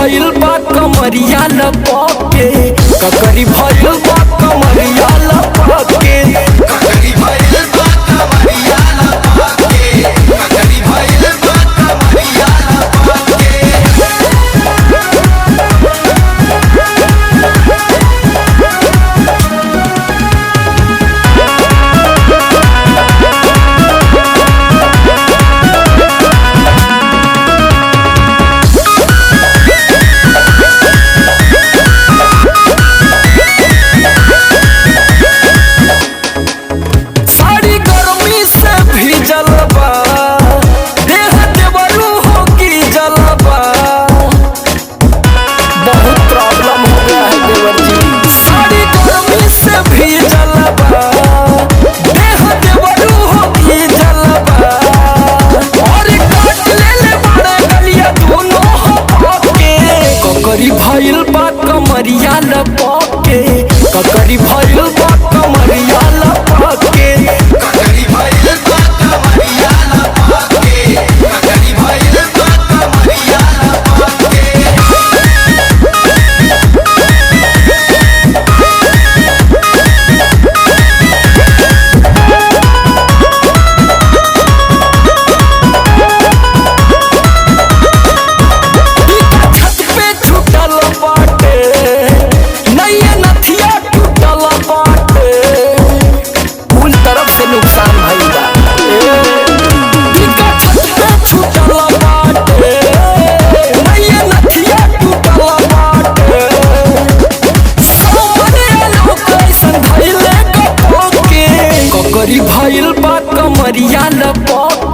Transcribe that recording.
भइल बा कमरिया लपके, ककरी भइल बा कमरिया लपके, ककरी भइल बा कमरिया लपके, ककरी भइल बा कमरिया लपके। भइल बा कमरिया लपके, ककरी भइल बा कमरिया लपके, ककरी भइल बा कमरिया लपके, ककरी भइल बा कमरिया लपके। नुकसान भइल बा छूटल बाटे, नैया नथिया टूटल बाटे, सामने लोग कैसन धइले कपके, ककरी भइल बा कमरिया लपके।